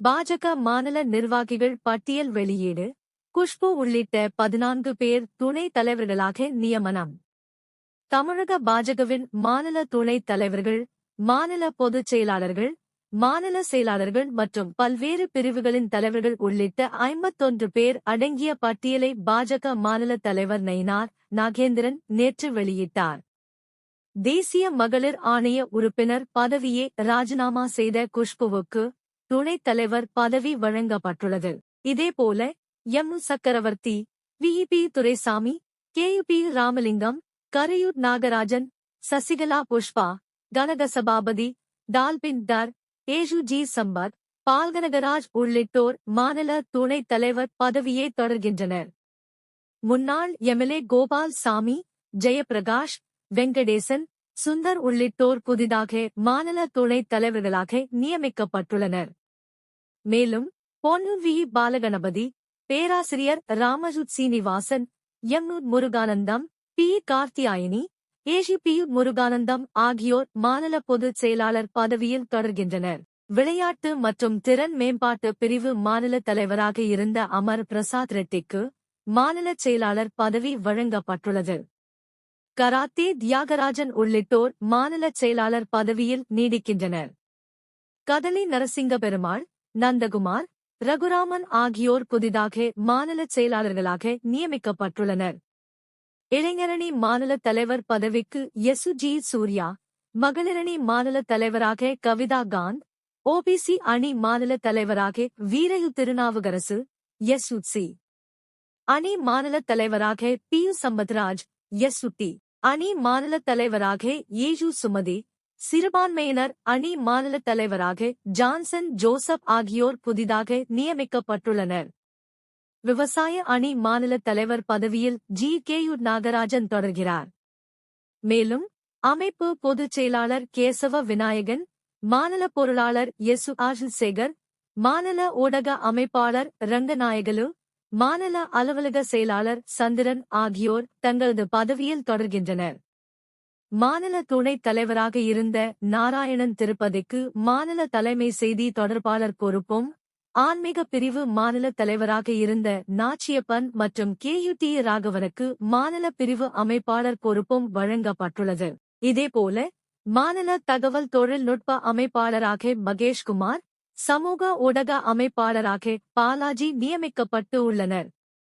பாஜக மாநில நிர்வாகிகள் பட்டியல் வெளியீடு. குஷ்பு உள்ளிட்ட 14 பேர் துணைத் தலைவர்களாக நியமனம். தமிழக பாஜகவின் மாநில துணைத் தலைவர்கள், மாநில பொதுச் செயலாளர்கள், மாநில செயலாளர்கள் மற்றும் பல்வேறு பிரிவுகளின் தலைவர்கள் உள்ளிட்ட 51 பேர் அடங்கிய பட்டியலை பாஜக மாநில தலைவர் நயினார் நாகேந்திரன் நேற்று வெளியிட்டார். தேசிய மகளிர் ஆணைய உறுப்பினர் பதவியை ராஜினாமா செய்த குஷ்புவுக்கு துணைத் தலைவர் பதவி வழங்கப்பட்டுள்ளது. இதேபோல எம். சக்கரவர்த்தி, V P. Duraisamy, KP. Ramalingam, Karaiyur Nagarajan, Sasikala Pushpa, Kanagasabapathi, dolphin டர், ஏஜு சம்பத், பால்கனகராஜ் உள்ளிட்டோர் மாநில துணைத் தலைவர் பதவியை தொடர்கின்றனர். முன்னாள் எம்.எல்.ஏ. கோபால் சாமி, ஜெயபிரகாஷ், வெங்கடேசன், சுந்தர் உள்ளிட்டோர் புதிதாக மாநில துணைத் தலைவர்களாக நியமிக்கப்பட்டுள்ளனர். மேலும் பொன்னூர் வி. பாலகணபதி, பேராசிரியர் ராமஜூத் சீனிவாசன், எம். முருகானந்தம், பி. கார்த்தியாயினி, ஏ.பி. முருகானந்தம் ஆகியோர் மாநில பொதுச் செயலாளர் பதவியில் தொடர்கின்றனர். விளையாட்டு மற்றும் திறன் மேம்பாட்டு பிரிவு மாநில தலைவராக இருந்த அமர் பிரசாத் ரெட்டிக்கு மாநில செயலாளர் பதவி வழங்கப்பட்டுள்ளது. கராத்தே தியாகராஜன் உள்ளிட்டோர் மாநில செயலாளர் பதவியில் நீடிக்கின்றனர். கதலி நரசிங்க பெருமாள், நந்தகுமார், ரகுராமன் ஆகியோர் புதிதாக மாநில செயலாளர்களாக நியமிக்கப்பட்டுள்ளனர். இளைஞரணி மாநில தலைவர் பதவிக்கு எசு. சூர்யா, மகளிரணி மாநில தலைவராக கவிதா காந்த், ஓபிசி அணி மாநில தலைவராக வீரையு திருநாவுக்கரசு, எசு. அணி மாநில தலைவராக பி. சம்பத்ராஜ், எசு. அணி மாநில தலைவராக ஏஜு சுமதி, சிறுபான்மையினர் அணி மாநில தலைவராக ஜான்சன் ஜோசப் ஆகியோர் புதிதாக நியமிக்கப்பட்டுள்ளனர். விவசாய அணி மாநில தலைவர் பதவியில் கே.யு. நாகராஜன் தொடர்கிறார். மேலும் அமைப்பு பொதுச் செயலாளர் கேசவ விநாயகன், மாநில பொருளாளர் எசு. சேகர், மாநில ஊடக அமைப்பாளர் ரங்கநாயகலு, மாநில அலுவலக செயலாளர் சந்திரன் ஆகியோர் தங்களது பதவியில் தொடர்கின்றனர். மாநில துணைத் தலைவராக இருந்த நாராயணன் திருப்பதிக்கு மாநில தலைமை செய்தி தொடர்பாளர் பொறுப்பும், ஆன்மீக பிரிவு மாநில தலைவராக இருந்த நாச்சியப்பன் மற்றும் கே.யு. ராகவனுக்கு மாநில பிரிவு அமைப்பாளர் பொறுப்பும் வழங்கப்பட்டுள்ளது. இதேபோல மாநில தகவல் தொழில்நுட்ப அமைப்பாளராக மகேஷ்குமார், சமூக ஊடக அமைப்பாளராக பாலாஜி நியமிக்கப்பட்டு உள்ளனர்.